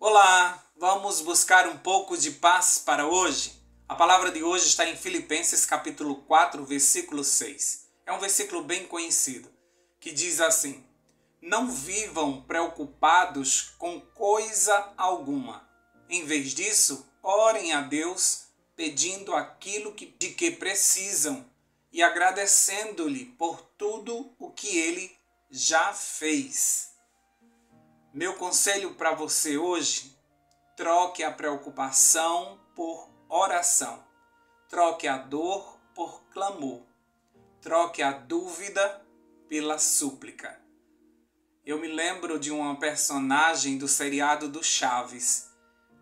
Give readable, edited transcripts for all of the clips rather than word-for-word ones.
Olá, vamos buscar um pouco de paz para hoje? A palavra de hoje está em Filipenses capítulo 4, versículo 6. É um versículo bem conhecido, que diz assim: Não vivam preocupados com coisa alguma. Em vez disso, orem a Deus pedindo aquilo de que precisam e agradecendo-lhe por tudo o que Ele já fez. Meu conselho para você hoje: troque a preocupação por oração. Troque a dor por clamor. Troque a dúvida pela súplica. Eu me lembro de uma personagem do seriado do Chaves.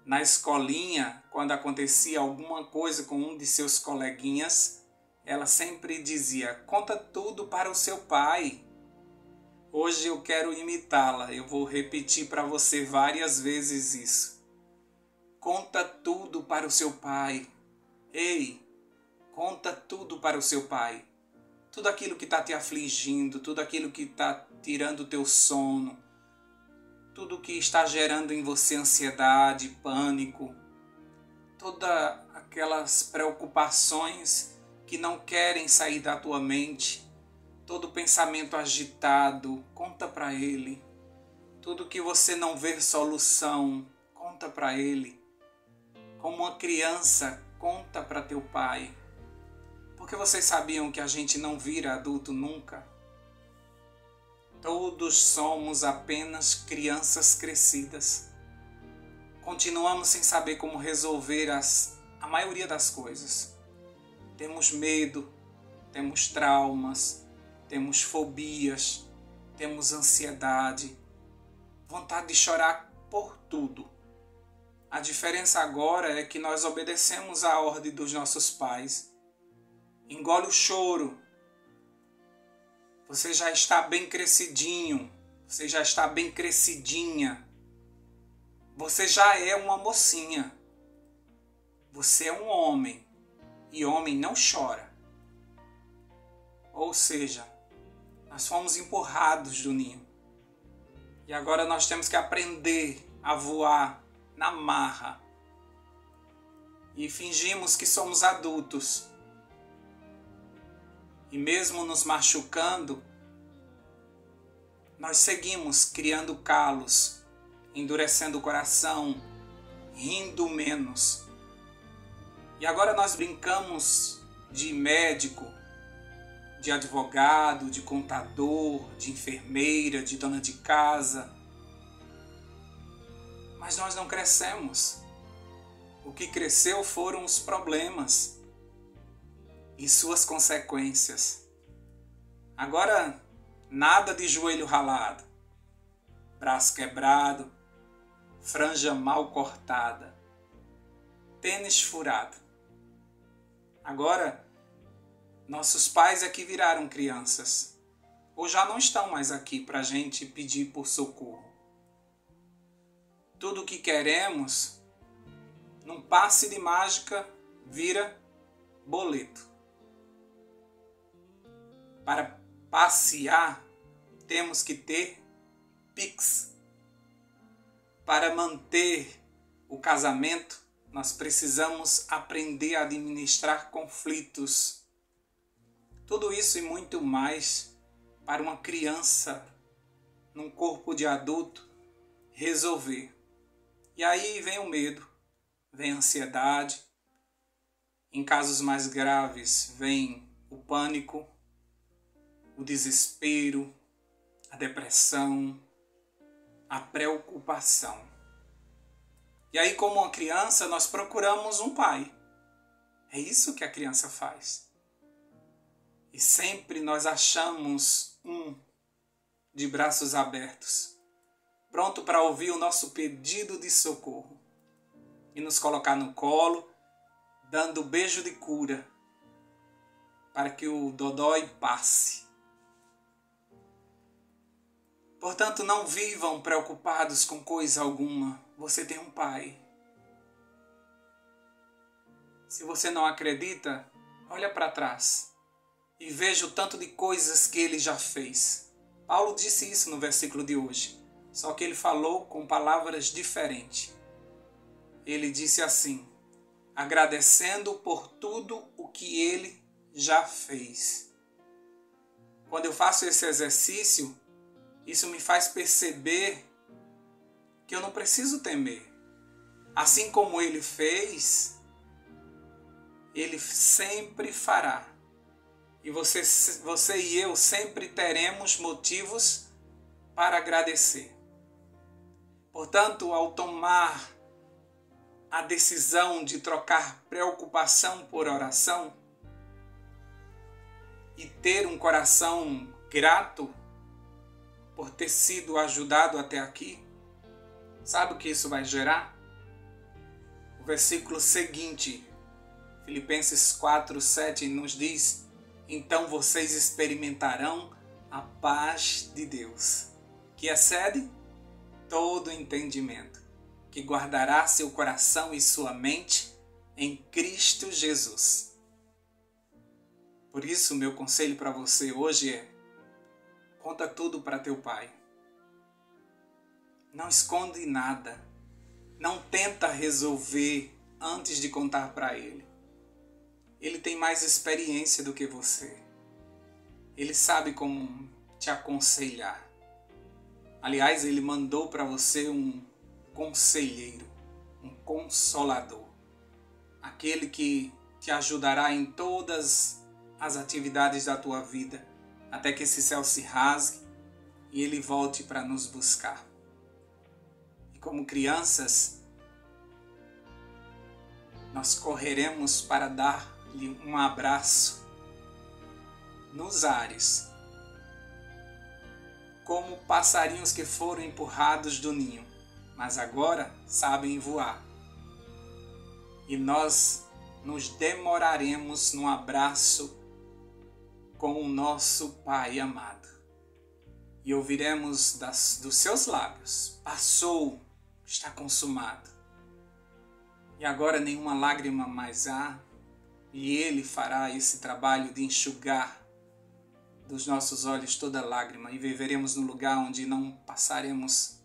Na escolinha, quando acontecia alguma coisa com um de seus coleguinhas, ela sempre dizia: conta tudo para o seu pai. Hoje eu quero imitá-la. Eu vou repetir para você várias vezes isso. Conta tudo para o seu pai. Ei, conta tudo para o seu pai. Tudo aquilo que está te afligindo, tudo aquilo que está tirando o teu sono, tudo que está gerando em você ansiedade, pânico, todas aquelas preocupações que não querem sair da tua mente, todo pensamento agitado, conta para Ele. Tudo que você não vê solução, conta para Ele. Como uma criança, conta para teu pai. Porque vocês sabiam que a gente não vira adulto nunca? Todos somos apenas crianças crescidas. Continuamos sem saber como resolver a maioria das coisas. Temos medo, temos traumas, temos fobias, temos ansiedade, vontade de chorar por tudo. A diferença agora é que nós obedecemos à ordem dos nossos pais. Engole o choro. Você já está bem crescidinho, você já está bem crescidinha. Você já é uma mocinha. Você é um homem e homem não chora. Ou seja, nós fomos empurrados do ninho. E agora nós temos que aprender a voar na marra. E fingimos que somos adultos. E mesmo nos machucando, nós seguimos criando calos, endurecendo o coração, rindo menos. E agora nós brincamos de médico, de advogado, de contador, de enfermeira, de dona de casa. Mas nós não crescemos. O que cresceu foram os problemas e suas consequências. Agora, nada de joelho ralado, braço quebrado, franja mal cortada, tênis furado. Agora, nossos pais é que viraram crianças, ou já não estão mais aqui para a gente pedir por socorro. Tudo o que queremos, num passe de mágica, vira boleto. Para passear, temos que ter Pix. Para manter o casamento, nós precisamos aprender a administrar conflitos. Tudo isso e muito mais para uma criança, num corpo de adulto, resolver. E aí vem o medo, vem a ansiedade. Em casos mais graves, vem o pânico, o desespero, a depressão, a preocupação. E aí, como uma criança, nós procuramos um pai. É isso que a criança faz. E sempre nós achamos um de braços abertos, pronto para ouvir o nosso pedido de socorro e nos colocar no colo, dando beijo de cura, para que o dodói passe. Portanto, não vivam preocupados com coisa alguma. Você tem um pai. Se você não acredita, olha para trás e veja o tanto de coisas que ele já fez. Paulo disse isso no versículo de hoje. Só que ele falou com palavras diferentes. Ele disse assim: agradecendo por tudo o que ele já fez. Quando eu faço esse exercício, isso me faz perceber que eu não preciso temer. Assim como ele fez, ele sempre fará. E você e eu sempre teremos motivos para agradecer. Portanto, ao tomar a decisão de trocar preocupação por oração e ter um coração grato por ter sido ajudado até aqui, sabe o que isso vai gerar? O versículo seguinte, Filipenses 4:7, nos diz: então vocês experimentarão a paz de Deus, que excede todo entendimento, que guardará seu coração e sua mente em Cristo Jesus. Por isso, meu conselho para você hoje é: conta tudo para teu pai. Não esconde nada. Não tenta resolver antes de contar para ele. Ele tem mais experiência do que você. Ele sabe como te aconselhar. Aliás, ele mandou para você um conselheiro, um consolador. Aquele que te ajudará em todas as atividades da tua vida, até que esse céu se rasgue e ele volte para nos buscar. E como crianças, nós correremos para dar-lhe um abraço nos ares, como passarinhos que foram empurrados do ninho, mas agora sabem voar. E nós nos demoraremos no abraço com o nosso Pai amado. E ouviremos dos seus lábios: passou, está consumado. E agora nenhuma lágrima mais há, e Ele fará esse trabalho de enxugar dos nossos olhos toda lágrima, e viveremos no lugar onde não passaremos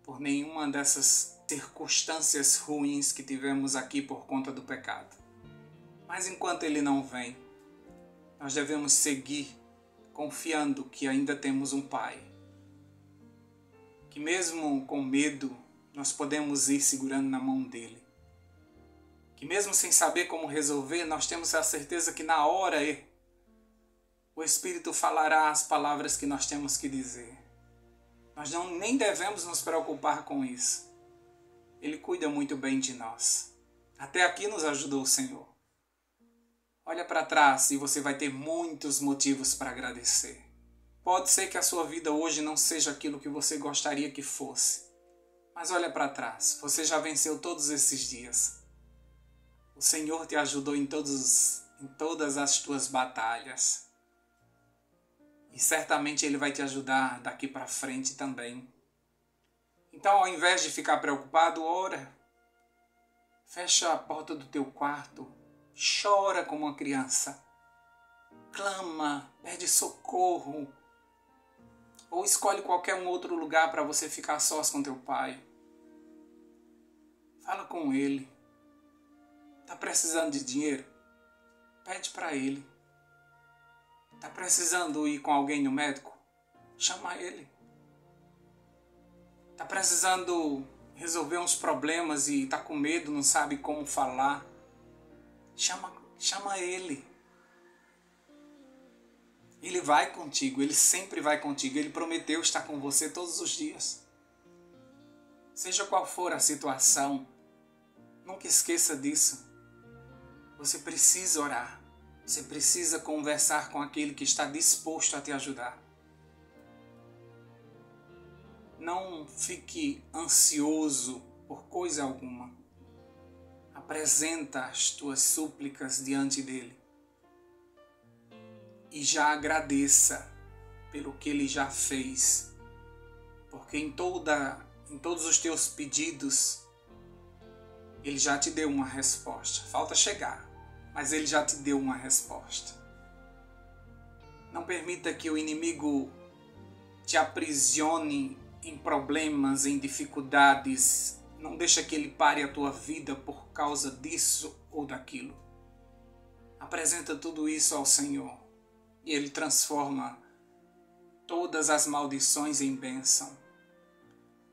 por nenhuma dessas circunstâncias ruins que tivemos aqui por conta do pecado. Mas enquanto Ele não vem, nós devemos seguir confiando que ainda temos um Pai, que mesmo com medo nós podemos ir segurando na mão dele, que mesmo sem saber como resolver, nós temos a certeza que na hora o Espírito falará as palavras que nós temos que dizer. Nós nem devemos nos preocupar com isso. Ele cuida muito bem de nós. Até aqui nos ajudou o Senhor. Olha para trás e você vai ter muitos motivos para agradecer. Pode ser que a sua vida hoje não seja aquilo que você gostaria que fosse. Mas olha para trás, você já venceu todos esses dias. O Senhor te ajudou em todas as tuas batalhas. E certamente Ele vai te ajudar daqui para frente também. Então, ao invés de ficar preocupado, ora. Fecha a porta do teu quarto. Chora como uma criança. Clama, pede socorro. Ou escolhe qualquer um outro lugar para você ficar sós com teu pai. Fala com ele. Está precisando de dinheiro? Pede para ele. Está precisando ir com alguém no médico? Chama ele. Está precisando resolver uns problemas e está com medo, não sabe como falar? Chama ele. Ele vai contigo, ele sempre vai contigo. Ele prometeu estar com você todos os dias. Seja qual for a situação, nunca esqueça disso. Você precisa orar. Você precisa conversar com aquele que está disposto a te ajudar. Não fique ansioso por coisa alguma. Apresenta as tuas súplicas diante dele. E já agradeça pelo que ele já fez. Porque em todos os teus pedidos, ele já te deu uma resposta. Falta chegar, mas ele já te deu uma resposta. Não permita que o inimigo te aprisione em problemas, em dificuldades. Não deixa que ele pare a tua vida por causa disso ou daquilo. Apresenta tudo isso ao Senhor e Ele transforma todas as maldições em bênção.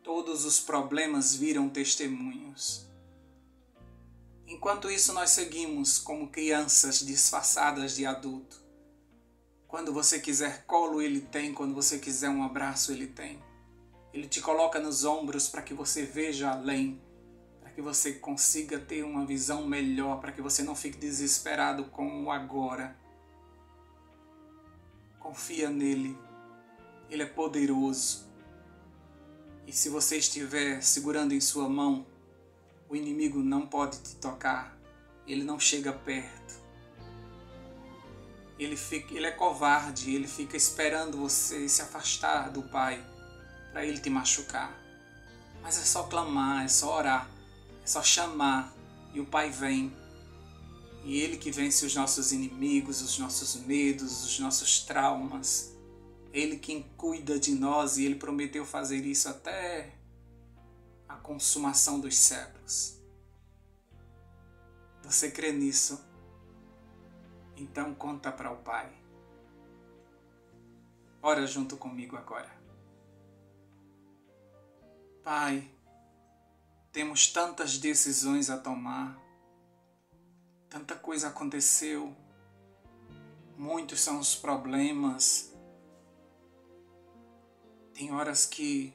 Todos os problemas viram testemunhos. Enquanto isso, nós seguimos como crianças disfarçadas de adulto. Quando você quiser colo, Ele tem. Quando você quiser um abraço, Ele tem. Ele te coloca nos ombros para que você veja além, para que você consiga ter uma visão melhor, para que você não fique desesperado com o agora. Confia nele. Ele é poderoso. E se você estiver segurando em sua mão, o inimigo não pode te tocar. Ele não chega perto. Ele é covarde, ele fica esperando você se afastar do Pai para ele te machucar. Mas é só clamar, é só orar, é só chamar e o Pai vem. E Ele que vence os nossos inimigos, os nossos medos, os nossos traumas. Ele quem cuida de nós e Ele prometeu fazer isso até a consumação dos séculos. Você crê nisso? Então conta para o Pai. Ora junto comigo agora. Pai, temos tantas decisões a tomar, tanta coisa aconteceu, muitos são os problemas. Tem horas que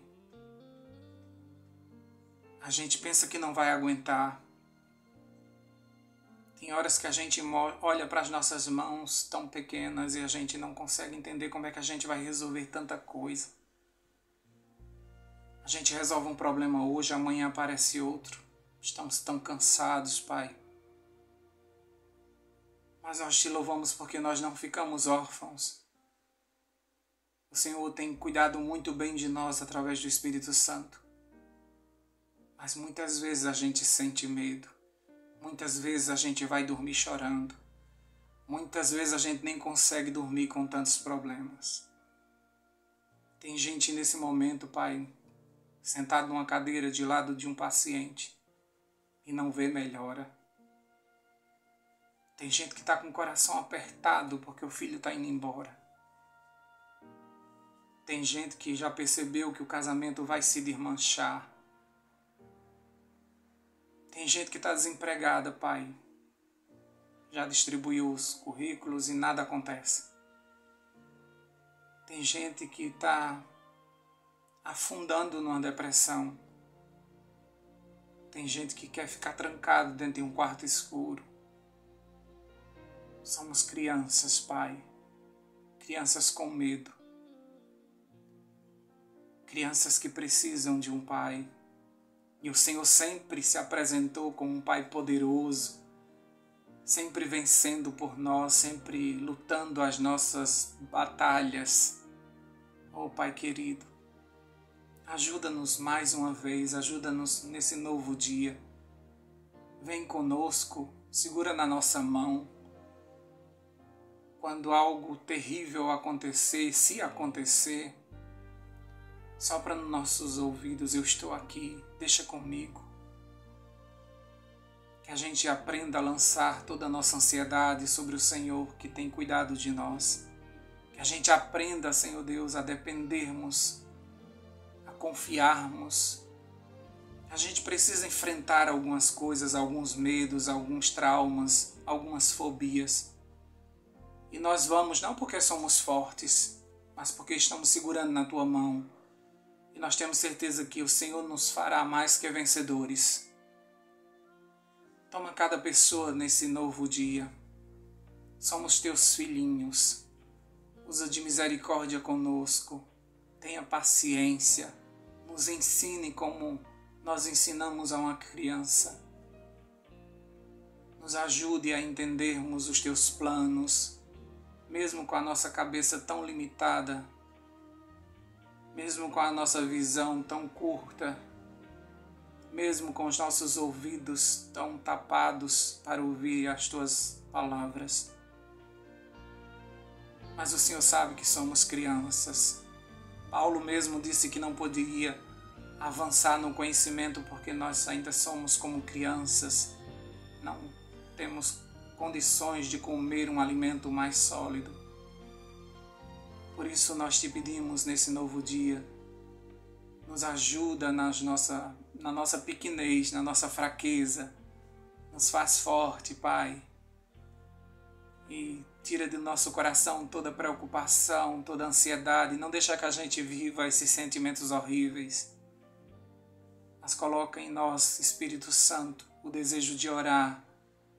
a gente pensa que não vai aguentar. Tem horas que a gente olha para as nossas mãos tão pequenas e a gente não consegue entender como é que a gente vai resolver tanta coisa. A gente resolve um problema hoje, amanhã aparece outro. Estamos tão cansados, Pai. Mas nós te louvamos porque nós não ficamos órfãos. O Senhor tem cuidado muito bem de nós através do Espírito Santo. Mas muitas vezes a gente sente medo. Muitas vezes a gente vai dormir chorando. Muitas vezes a gente nem consegue dormir com tantos problemas. Tem gente nesse momento, Pai, sentado numa cadeira de lado de um paciente e não vê melhora. Tem gente que está com o coração apertado porque o filho está indo embora. Tem gente que já percebeu que o casamento vai se desmanchar. Tem gente que está desempregada, Pai. Já distribuiu os currículos e nada acontece. Tem gente que está afundando numa depressão. Tem gente que quer ficar trancado dentro de um quarto escuro. Somos crianças, Pai. Crianças com medo. Crianças que precisam de um Pai. E o Senhor sempre se apresentou como um Pai poderoso, sempre vencendo por nós, sempre lutando as nossas batalhas. Oh, Pai querido, ajuda-nos mais uma vez, ajuda-nos nesse novo dia. Vem conosco, segura na nossa mão. Quando algo terrível acontecer, se acontecer, sopra nos nossos ouvidos, eu estou aqui, deixa comigo. Que a gente aprenda a lançar toda a nossa ansiedade sobre o Senhor que tem cuidado de nós. Que a gente aprenda, Senhor Deus, a dependermos, a confiarmos. A gente precisa enfrentar algumas coisas, alguns medos, alguns traumas, algumas fobias. E nós vamos não porque somos fortes, mas porque estamos segurando na Tua mão. E nós temos certeza que o Senhor nos fará mais que vencedores. Toma cada pessoa nesse novo dia. Somos Teus filhinhos. Usa de misericórdia conosco. Tenha paciência. Nos ensine como nós ensinamos a uma criança. Nos ajude a entendermos os Teus planos, mesmo com a nossa cabeça tão limitada, mesmo com a nossa visão tão curta, mesmo com os nossos ouvidos tão tapados para ouvir as Tuas palavras. Mas o Senhor sabe que somos crianças. Paulo mesmo disse que não poderia avançar no conhecimento porque nós ainda somos como crianças, não temos condições de comer um alimento mais sólido. Por isso nós te pedimos nesse novo dia, nos ajuda na nossa pequenez, na nossa fraqueza, nos faz forte, Pai, e tira do nosso coração toda preocupação, toda ansiedade, não deixa que a gente viva esses sentimentos horríveis, mas coloca em nós, Espírito Santo, o desejo de orar,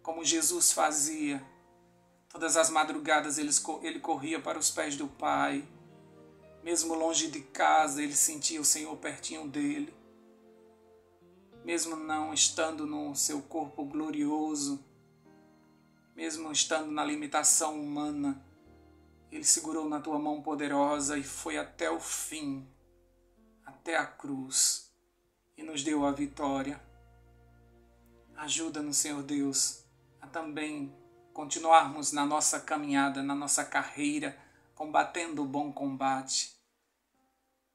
como Jesus fazia. Todas as madrugadas ele corria para os pés do Pai. Mesmo longe de casa, ele sentia o Senhor pertinho dele. Mesmo não estando no seu corpo glorioso, mesmo estando na limitação humana, ele segurou na tua mão poderosa e foi até o fim, até a cruz, e nos deu a vitória. Ajuda-nos, Senhor Deus, a também continuarmos na nossa caminhada, na nossa carreira, combatendo o bom combate,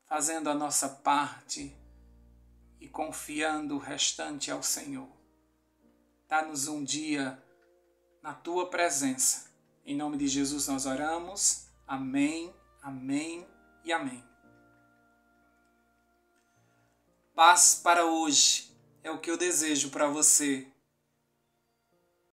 fazendo a nossa parte e confiando o restante ao Senhor. Dá-nos um dia na Tua presença. Em nome de Jesus nós oramos. Amém, amém e amém. Paz para hoje é o que eu desejo para você.